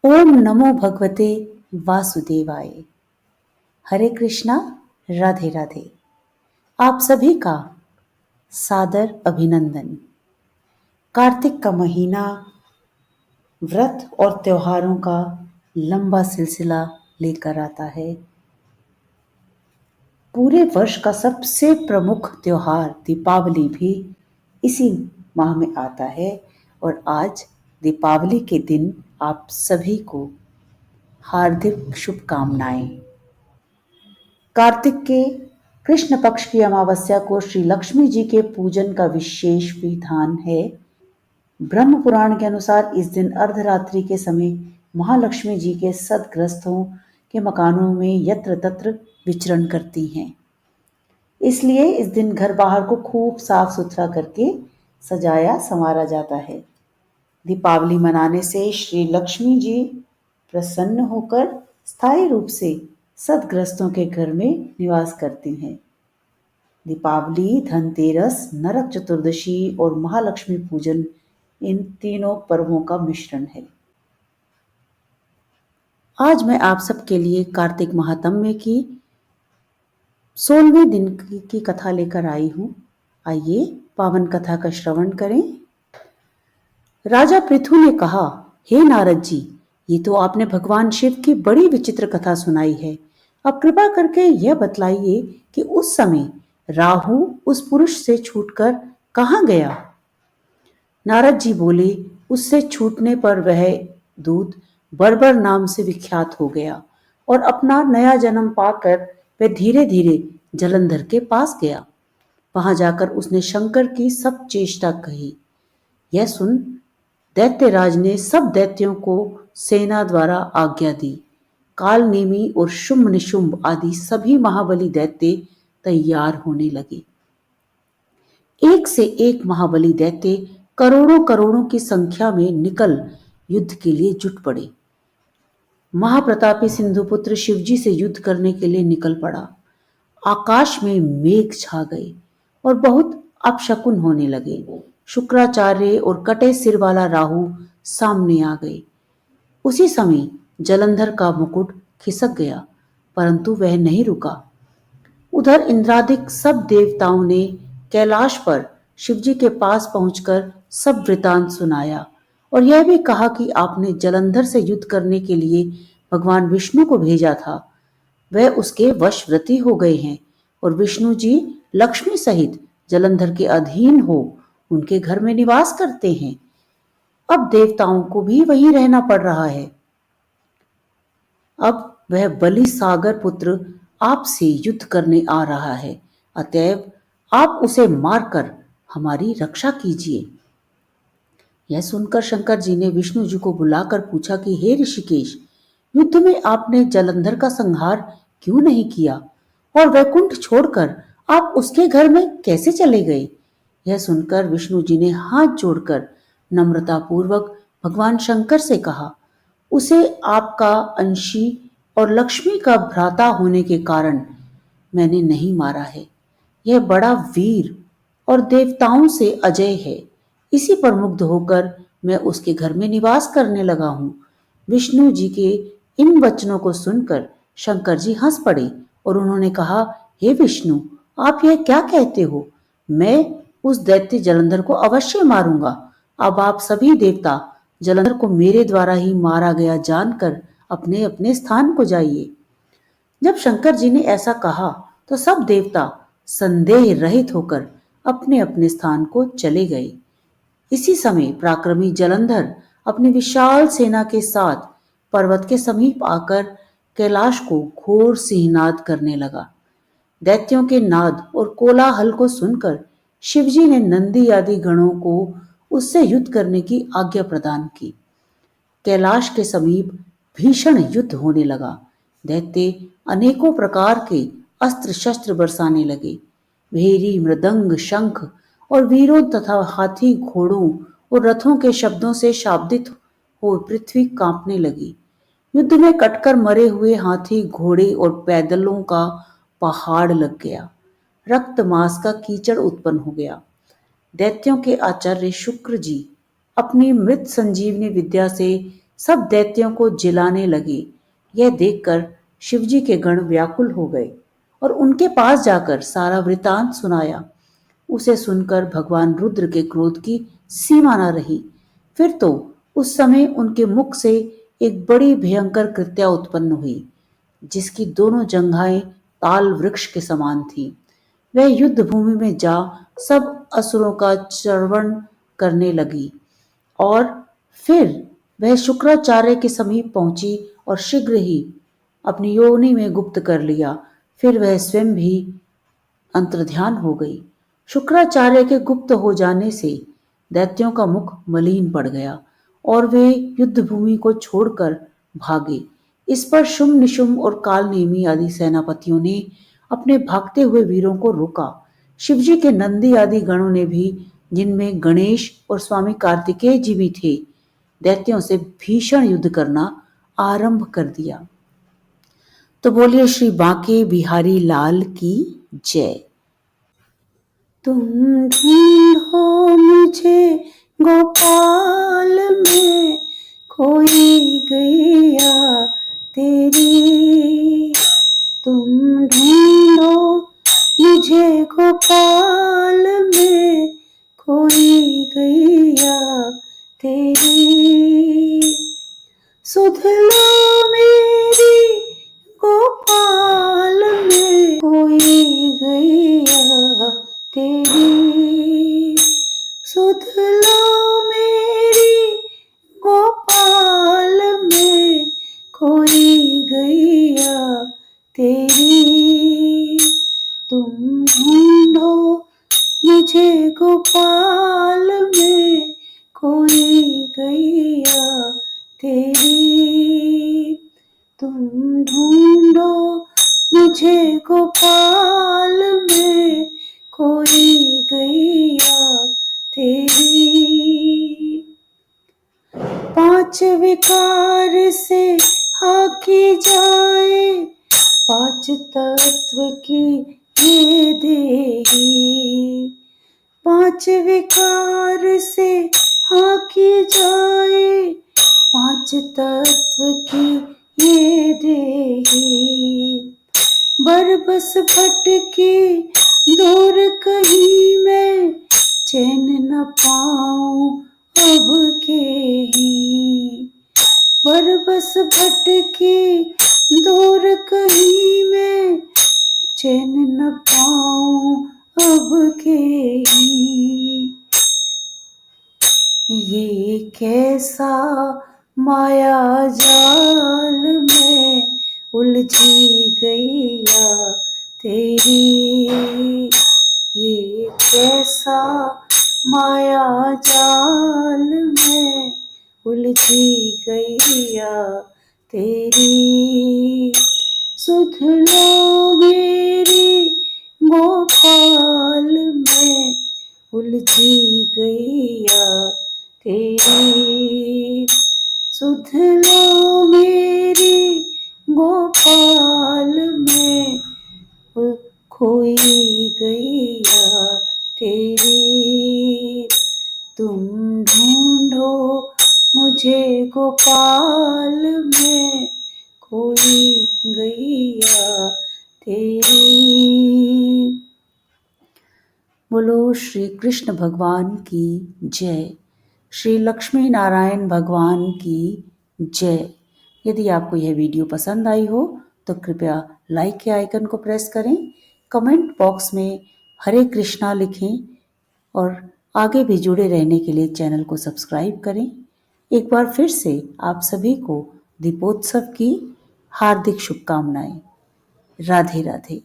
ओम नमो भगवते वासुदेवाय। हरे कृष्णा, राधे राधे। आप सभी का सादर अभिनंदन। कार्तिक का महीना व्रत और त्योहारों का लंबा सिलसिला लेकर आता है। पूरे वर्ष का सबसे प्रमुख त्योहार दीपावली भी इसी माह में आता है और आज दीपावली के दिन आप सभी को हार्दिक शुभकामनाएं। कार्तिक के कृष्ण पक्ष की अमावस्या को श्री लक्ष्मी जी के पूजन का विशेष विधान है। ब्रह्म पुराण के अनुसार इस दिन अर्धरात्रि के समय महालक्ष्मी जी के सदग्रस्तों के मकानों में यत्र तत्र विचरण करती हैं। इसलिए इस दिन घर बाहर को खूब साफ सुथरा करके सजाया संवारा जाता है। दीपावली मनाने से श्री लक्ष्मी जी प्रसन्न होकर स्थायी रूप से सदग्रस्तों के घर में निवास करती हैं। दीपावली, धनतेरस, नरक चतुर्दशी और महालक्ष्मी पूजन इन तीनों पर्वों का मिश्रण है। आज मैं आप सबके लिए कार्तिक महात्म्य की 16वें दिन की कथा लेकर आई हूँ। आइए पावन कथा का श्रवण करें। राजा पृथु ने कहा, हे नारद जी, ये तो आपने भगवान शिव की बड़ी विचित्र कथा सुनाई है। अब कृपा करके यह बतलाइए कि उस समय राहु उस पुरुष से छूटकर कहाँ गया। नारद जी बोले, उससे छूटने पर वह दूत बर्बर नाम से विख्यात हो गया और अपना नया जन्म पाकर वह धीरे धीरे जलंधर के पास गया। वहां जाकर उसने शंकर की सब चेष्टा कही। यह सुन दैत्यराज ने सब दैत्यों को सेना द्वारा आज्ञा दी। कालनेमी और शुंभ निशुंभ आदि सभी महाबली दैत्य तैयार होने लगे। एक से एक महाबली दैत्य करोड़ों करोड़ों की संख्या में निकल युद्ध के लिए जुट पड़े। महाप्रतापी सिंधुपुत्र शिवजी से युद्ध करने के लिए निकल पड़ा। आकाश में मेघ छा गए और बहुत अपशकुन होने लगे। शुक्राचार्य और कटे सिर वाला राहु सामने आ गए। उसी समय जलंधर का मुकुट खिसक गया, परंतु वह नहीं रुका। उधर इंद्रादिक सब देवताओं ने कैलाश पर शिवजी के पास पहुंचकर सब वृतांत सुनाया और यह भी कहा कि आपने जलंधर से युद्ध करने के लिए भगवान विष्णु को भेजा था। वह उसके वशव्रती हो गए हैं और विष्णु जी लक्ष्मी सहित जलंधर के अधीन हो उनके घर में निवास करते हैं। अब देवताओं को भी वहीं रहना पड़ रहा है। अब वह बलि सागर पुत्र आपसे युद्ध करने आ रहा है, अतएव आप उसे मारकर हमारी रक्षा कीजिए। यह सुनकर शंकर जी ने विष्णु जी को बुलाकर पूछा कि हे ऋषिकेश, युद्ध में आपने जलंधर का संहार क्यों नहीं किया और वैकुंठ छोड़कर आप उसके घर में कैसे चले गए। यह सुनकर विष्णु जी ने हाथ जोड़कर नम्रता पूर्वक भगवान शंकर से कहा, उसे आपका अंशी और लक्ष्मी का भ्राता होने के कारण मैंने नहीं मारा है। यह बड़ा वीर और देवताओं से अजय है। इसी पर मुग्ध होकर मैं उसके घर में निवास करने लगा हूँ। विष्णु जी के इन वचनों को सुनकर शंकर जी हंस पड़े और उन्होंने कहा, हे विष्णु, आप यह क्या कहते हो। मैं उस दैत्य जलंधर को अवश्य मारूंगा। अब आप सभी देवता जलंधर को मेरे द्वारा ही मारा गया जानकर अपने अपने स्थान को जाइए। जब शंकर जी ने ऐसा कहा तो सब देवता संदेह रहित होकर अपने अपने स्थान को चले गए। इसी समय पराक्रमी जलंधर अपनी विशाल सेना के साथ पर्वत के समीप आकर कैलाश को घोर सिंहनाद करने लगा। दैत्यों के नाद और कोलाहल को सुनकर शिवजी ने नंदी आदि गणों को उससे युद्ध करने की आज्ञा प्रदान की। कैलाश के समीप भीषण युद्ध होने लगा। दैत्य अनेकों प्रकार के अस्त्र शस्त्र बरसाने लगे। भेरी, मृदंग, शंख और वीरों तथा हाथी, घोड़ों और रथों के शब्दों से शाब्दित हो पृथ्वी कांपने लगी। युद्ध में कटकर मरे हुए हाथी, घोड़े और पैदलों का पहाड़ लग गया। रक्त मांस का कीचड़ उत्पन्न हो गया। दैत्यों के आचार्य शुक्र जी अपनी मृत संजीवनी विद्या से सब दैत्यों को जिलाने लगे। यह देखकर शिवजी के गण व्याकुल हो गए और उनके पास जाकर सारा वृतांत सुनाया। उसे सुनकर भगवान रुद्र के क्रोध की सीमा न रही। फिर तो उस समय उनके मुख से एक बड़ी भयंकर कृत्या उत्पन्न हुई, जिसकी दोनों जंघाएं ताल वृक्ष के समान थी। वह युद्ध भूमि में जा सब असुरों का चर्वण करने लगी और फिर वह शुक्राचार्य के समीप पहुंची और शीघ्र ही अपनी योनि में गुप्त कर लिया। फिर वह स्वयं भी अंतर्ध्यान हो गई। शुक्राचार्य के गुप्त हो जाने से दैत्यों का मुख मलिन पड़ गया और वे युद्ध भूमि को छोड़कर भागे। इस पर शुंभ निशुंभ और कालनेमी आदि सेनापतियों ने अपने भागते हुए वीरों को रोका। शिवजी के नंदी आदि गणों ने भी, जिनमें गणेश और स्वामी कार्तिकेय जी भी थे, दैत्यों से भीषण युद्ध करना आरंभ कर दिया। तो बोलिए श्री बांके बिहारी लाल की जय। तुम ढूंढो मुझे गोपाल में, खोई गैया तेरी। तुम ढूंढो मुझे गोपाल में, खोई गैया तेरी। सुध लो मेरी गोपाल में, खोई गैया तेरी। सुध लो मेरी गोपाल में, खोई गैया तेरी। तुम ढूंढो मुझे गोपाल में, खोई गैया तेरी। तुम ढूंढो मुझे गोपाल में, खोई गैया तेरी। पांच विकार से हाकी जाए, पांच तत्व की ये देही। पांच विकार से हाकी जाए, पांच तत्व की ये देही। बरबस भटकी दूर कहीं मैं, चैन न पाऊं अब के ही। बरबस भटकी दूर कहीं मैं, चैन न पाऊं अब के ही। ये कैसा माया जाल में उलझी गैया तेरी। ये कैसा माया जाल में उलझी गैया तेरी। सुध लो मेरी गोपाल में, उलझी गैया तेरी। सुध लो मेरी गोपाल में, खोई गैया तेरी। तुम ढूंढो मुझे गोपाल में, खोई गैया तेरी। बोलो श्री कृष्ण भगवान की जय। श्री लक्ष्मी नारायण भगवान की जय। यदि आपको यह वीडियो पसंद आई हो तो कृपया लाइक के आइकन को प्रेस करें, कमेंट बॉक्स में हरे कृष्णा लिखें और आगे भी जुड़े रहने के लिए चैनल को सब्सक्राइब करें। एक बार फिर से आप सभी को दीपोत्सव की हार्दिक शुभकामनाएं। राधे राधे।